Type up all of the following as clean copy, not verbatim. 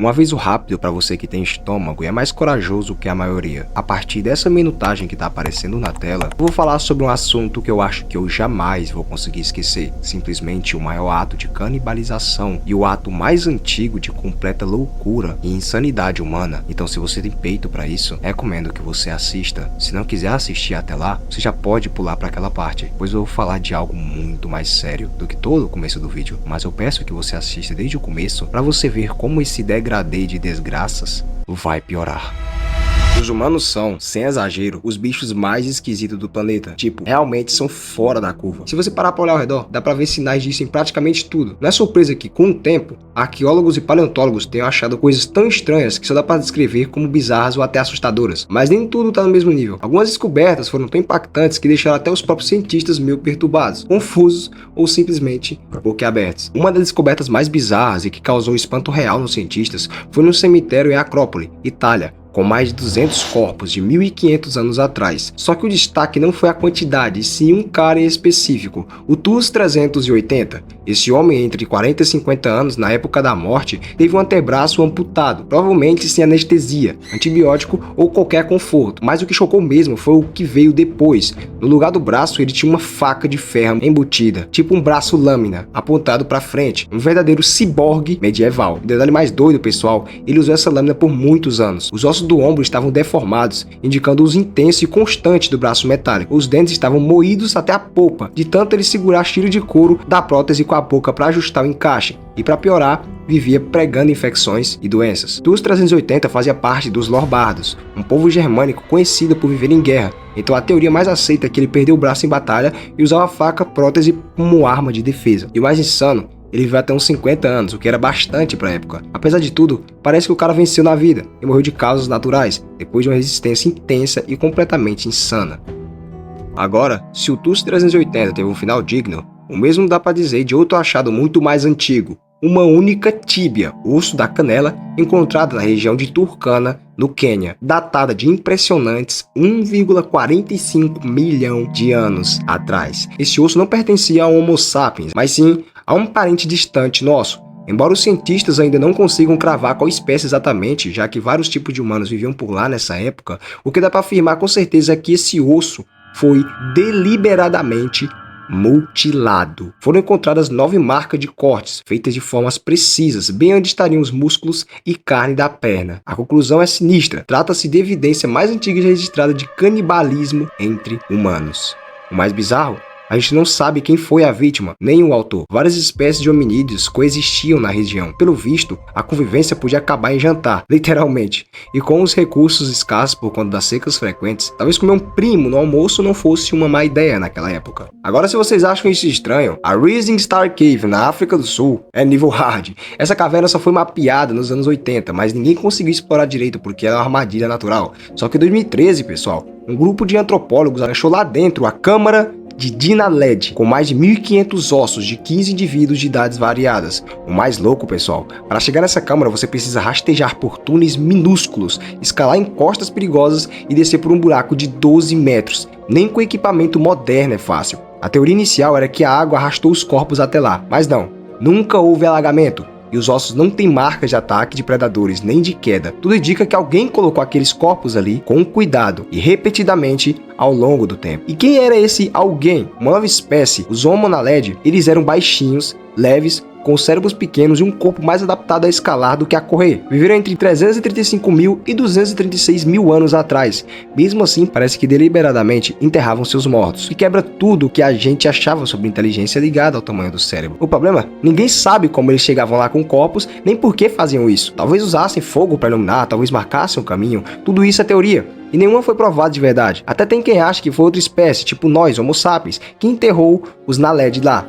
Um aviso rápido para você que tem estômago e é mais corajoso que a maioria. A partir dessa minutagem que tá aparecendo na tela, eu vou falar sobre um assunto que eu acho que eu jamais vou conseguir esquecer. Simplesmente o maior ato de canibalização e o ato mais antigo de completa loucura e insanidade humana. Então se você tem peito para isso, recomendo que você assista. Se não quiser assistir até lá, você já pode pular para aquela parte, pois eu vou falar de algo muito mais sério do que todo o começo do vídeo. Mas eu peço que você assista desde o começo para você ver como esse degradê de desgraças vai piorar. Os humanos são, sem exagero, os bichos mais esquisitos do planeta. Tipo, realmente são fora da curva. Se você parar pra olhar ao redor, dá pra ver sinais disso em praticamente tudo. Não é surpresa que, com o tempo, arqueólogos e paleontólogos tenham achado coisas tão estranhas que só dá pra descrever como bizarras ou até assustadoras. Mas nem tudo tá no mesmo nível. Algumas descobertas foram tão impactantes que deixaram até os próprios cientistas meio perturbados, confusos ou simplesmente boquiabertos. Uma das descobertas mais bizarras e que causou espanto real nos cientistas foi no cemitério em Acrópole, Itália, com mais de 200 corpos de 1500 anos atrás. Só que o destaque não foi a quantidade, e sim um cara em específico, o TUS 380. Esse homem entre 40 e 50 anos, na época da morte, teve um antebraço amputado, provavelmente sem anestesia, antibiótico ou qualquer conforto. Mas o que chocou mesmo foi o que veio depois. No lugar do braço, ele tinha uma faca de ferro embutida, tipo um braço lâmina, apontado para frente, um verdadeiro ciborgue medieval. O detalhe mais doido, pessoal, ele usou essa lâmina por muitos anos. Os ossos do ombro estavam deformados, indicando o uso intenso e constante do braço metálico. Os dentes estavam moídos até a polpa, de tanto ele segurar tiro de couro da prótese com a boca para ajustar o encaixe. E para piorar, vivia pregando infecções e doenças. TUS 380 fazia parte dos Lombardos, um povo germânico conhecido por viver em guerra. Então a teoria mais aceita é que ele perdeu o braço em batalha e usava a faca prótese como arma de defesa. E o mais insano, ele viveu até uns 50 anos, o que era bastante para a época. Apesar de tudo, parece que o cara venceu na vida e morreu de causas naturais, depois de uma resistência intensa e completamente insana. Agora, se o TUS 380 teve um final digno, o mesmo dá para dizer de outro achado muito mais antigo, uma única tíbia, osso da canela, encontrada na região de Turkana, no Quênia, datada de impressionantes 1,45 milhão de anos atrás. Esse osso não pertencia ao Homo sapiens, mas sim a um parente distante nosso. Embora os cientistas ainda não consigam cravar qual espécie exatamente, já que vários tipos de humanos viviam por lá nessa época, o que dá para afirmar com certeza é que esse osso foi deliberadamente mutilado. Foram encontradas 9 marcas de cortes, feitas de formas precisas, bem onde estariam os músculos e carne da perna. A conclusão é sinistra. Trata-se de evidência mais antiga registrada de canibalismo entre humanos. O mais bizarro? A gente não sabe quem foi a vítima, nem o autor. Várias espécies de hominídeos coexistiam na região. Pelo visto, a convivência podia acabar em jantar, literalmente. E com os recursos escassos por conta das secas frequentes, talvez comer um primo no almoço não fosse uma má ideia naquela época. Agora, se vocês acham isso estranho, a Rising Star Cave, na África do Sul, é nível hard. Essa caverna só foi mapeada nos anos 80, mas ninguém conseguiu explorar direito porque era uma armadilha natural. Só que em 2013, pessoal, um grupo de antropólogos achou lá dentro a câmara de Dinaled, com mais de 1.500 ossos de 15 indivíduos de idades variadas. O mais louco, pessoal, para chegar nessa câmara você precisa rastejar por túneis minúsculos, escalar encostas perigosas e descer por um buraco de 12 metros. Nem com equipamento moderno é fácil. A teoria inicial era que a água arrastou os corpos até lá, mas não, nunca houve alagamento. E os ossos não têm marcas de ataque de predadores nem de queda. Tudo indica que alguém colocou aqueles corpos ali com cuidado e repetidamente ao longo do tempo. E quem era esse alguém? Uma nova espécie, os Homo naledi. Eles eram baixinhos, leves, com cérebros pequenos e um corpo mais adaptado a escalar do que a correr. Viveram entre 335 mil e 236 mil anos atrás. Mesmo assim, parece que deliberadamente enterravam seus mortos. E quebra tudo o que a gente achava sobre inteligência ligada ao tamanho do cérebro. O problema? Ninguém sabe como eles chegavam lá com corpos, nem por que faziam isso. Talvez usassem fogo para iluminar, talvez marcassem o caminho. Tudo isso é teoria. E nenhuma foi provada de verdade. Até tem quem acha que foi outra espécie, tipo nós, Homo sapiens, que enterrou os Naledi lá.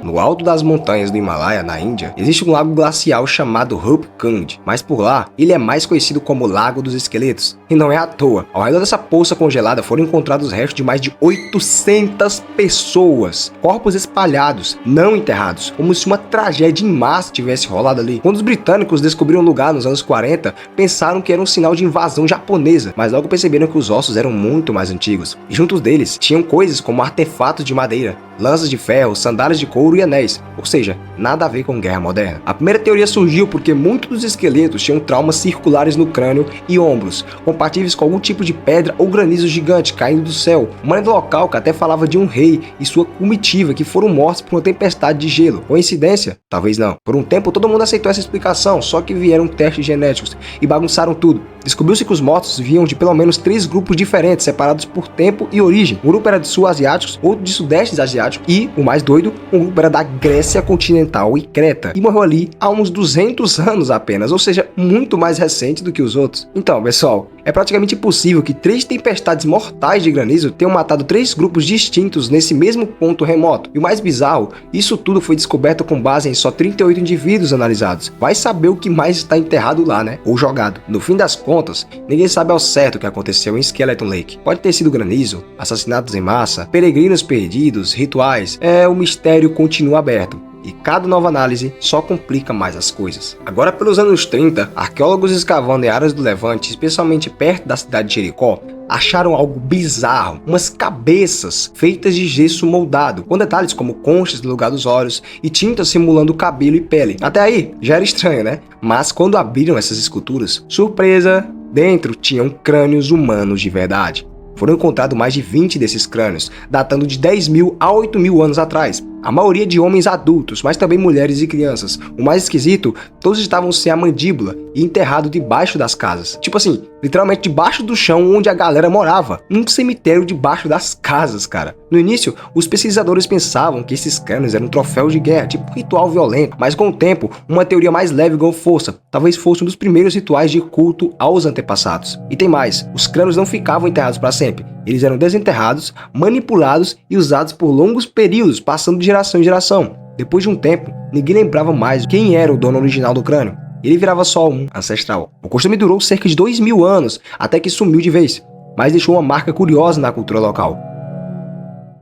No alto das montanhas do Himalaia, na Índia, existe um lago glacial chamado Rup Kund, mas por lá, ele é mais conhecido como Lago dos Esqueletos. E não é à toa, ao redor dessa poça congelada foram encontrados restos de mais de 800 pessoas, corpos espalhados, não enterrados, como se uma tragédia em massa tivesse rolado ali. Quando os britânicos descobriram o lugar nos anos 40, pensaram que era um sinal de invasão japonesa, mas logo perceberam que os ossos eram muito mais antigos. E juntos deles, tinham coisas como artefatos de madeira, lanças de ferro, sandálias de couro, ouro e anéis, ou seja, nada a ver com guerra moderna. A primeira teoria surgiu porque muitos dos esqueletos tinham traumas circulares no crânio e ombros, compatíveis com algum tipo de pedra ou granizo gigante caindo do céu. Uma lenda local que até falava de um rei e sua comitiva que foram mortos por uma tempestade de gelo. Coincidência? Talvez não. Por um tempo todo mundo aceitou essa explicação, só que vieram testes genéticos e bagunçaram tudo. Descobriu-se que os mortos vinham de pelo menos 3 grupos diferentes, separados por tempo e origem. Um grupo era de sul-asiáticos, outro de sudeste asiático e, o mais doido, um grupo era da Grécia continental e Creta. E morreu ali há uns 200 anos apenas, ou seja, muito mais recente do que os outros. Então, pessoal, é praticamente impossível que 3 tempestades mortais de granizo tenham matado 3 grupos distintos nesse mesmo ponto remoto. E o mais bizarro, isso tudo foi descoberto com base em só 38 indivíduos analisados. Vai saber o que mais está enterrado lá, né? Ou jogado. No fim das contas, ninguém sabe ao certo o que aconteceu em Skeleton Lake. Pode ter sido granizo, assassinatos em massa, peregrinos perdidos, rituais. O mistério continua aberto. E cada nova análise só complica mais as coisas. Agora, pelos anos 30, arqueólogos escavando em áreas do Levante, especialmente perto da cidade de Jericó, acharam algo bizarro, umas cabeças feitas de gesso moldado, com detalhes como conchas no lugar dos olhos e tintas simulando cabelo e pele. Até aí, já era estranho, né? Mas quando abriram essas esculturas, surpresa, dentro tinham crânios humanos de verdade. Foram encontrados mais de 20 desses crânios, datando de 10.000 a 8.000 anos atrás. A maioria de homens adultos, mas também mulheres e crianças. O mais esquisito, todos estavam sem a mandíbula e enterrados debaixo das casas. Tipo assim, literalmente debaixo do chão onde a galera morava. Um cemitério debaixo das casas, cara. No início, os pesquisadores pensavam que esses crânios eram um troféu de guerra, tipo um ritual violento. Mas com o tempo, uma teoria mais leve ganhou força. Talvez fosse um dos primeiros rituais de culto aos antepassados. E tem mais, os crânios não ficavam enterrados para sempre. Eles eram desenterrados, manipulados e usados por longos períodos, passando de geração em geração. Depois de um tempo, ninguém lembrava mais quem era o dono original do crânio. Ele virava só um ancestral. O costume durou cerca de 2.000 anos, até que sumiu de vez, mas deixou uma marca curiosa na cultura local.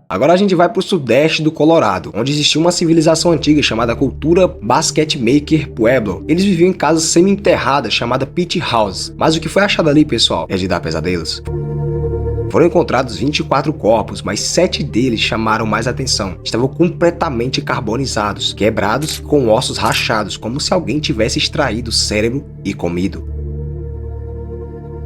Agora a gente vai para o sudeste do Colorado, onde existia uma civilização antiga chamada cultura Basket Maker Pueblo. Eles viviam em casas semi-enterradas chamada Pit House. Mas o que foi achado ali, pessoal, é de dar pesadelos. Foram encontrados 24 corpos, mas 7 deles chamaram mais atenção. Estavam completamente carbonizados, quebrados com ossos rachados, como se alguém tivesse extraído o cérebro e comido.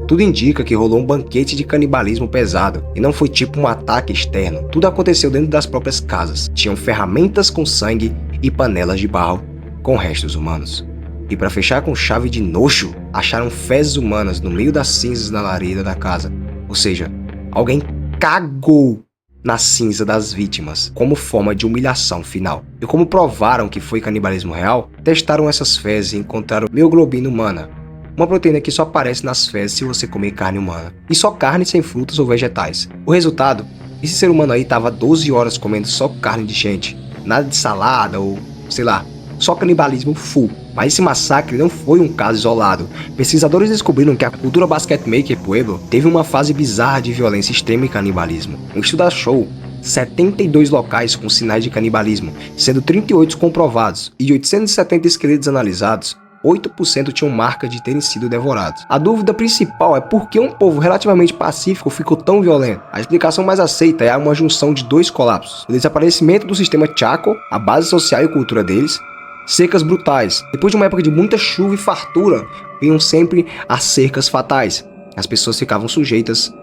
Tudo indica que rolou um banquete de canibalismo pesado, e não foi tipo um ataque externo. Tudo aconteceu dentro das próprias casas. Tinham ferramentas com sangue e panelas de barro com restos humanos. E para fechar com chave de nojo, acharam fezes humanas no meio das cinzas na lareira da casa. Ou seja, alguém cagou na cinza das vítimas, como forma de humilhação final. E como provaram que foi canibalismo real, testaram essas fezes e encontraram mioglobina humana, uma proteína que só aparece nas fezes se você comer carne humana, e só carne sem frutas ou vegetais. O resultado, esse ser humano aí estava 12 horas comendo só carne de gente, nada de salada ou, sei lá, só canibalismo full. Mas esse massacre não foi um caso isolado. Pesquisadores descobriram que a cultura Basket Maker Pueblo teve uma fase bizarra de violência extrema e canibalismo. Um estudo achou 72 locais com sinais de canibalismo, sendo 38 comprovados, e de 870 esqueletos analisados, 8% tinham marca de terem sido devorados. A dúvida principal é por que um povo relativamente pacífico ficou tão violento. A explicação mais aceita é uma junção de 2 colapsos: o desaparecimento do sistema Chaco, a base social e cultura deles, secas brutais. Depois de uma época de muita chuva e fartura, vinham sempre as secas fatais. As pessoas ficavam sujeitas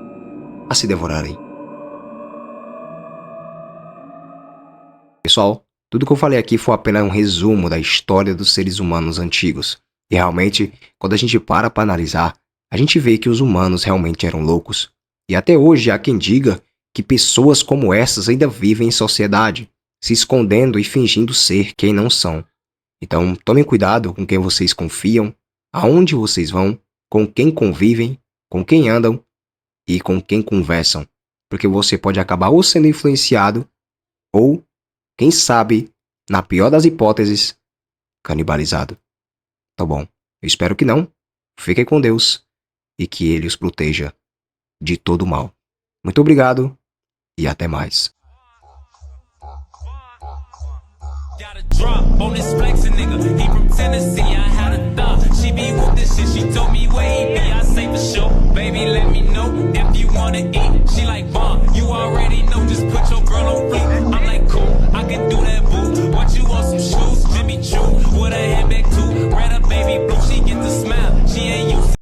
a se devorarem. Pessoal, tudo que eu falei aqui foi apenas um resumo da história dos seres humanos antigos. E realmente, quando a gente para analisar, a gente vê que os humanos realmente eram loucos. E até hoje há quem diga que pessoas como essas ainda vivem em sociedade, se escondendo e fingindo ser quem não são. Então, tomem cuidado com quem vocês confiam, aonde vocês vão, com quem convivem, com quem andam e com quem conversam. Porque você pode acabar ou sendo influenciado ou, quem sabe, na pior das hipóteses, canibalizado. Tá bom, eu espero que não. Fiquem com Deus e que Ele os proteja de todo o mal. Muito obrigado e até mais. Got a drop on this flexin' nigga. He from Tennessee, I had a thought. She be with this shit, she told me where he be. I say for sure, baby, let me know if you wanna eat.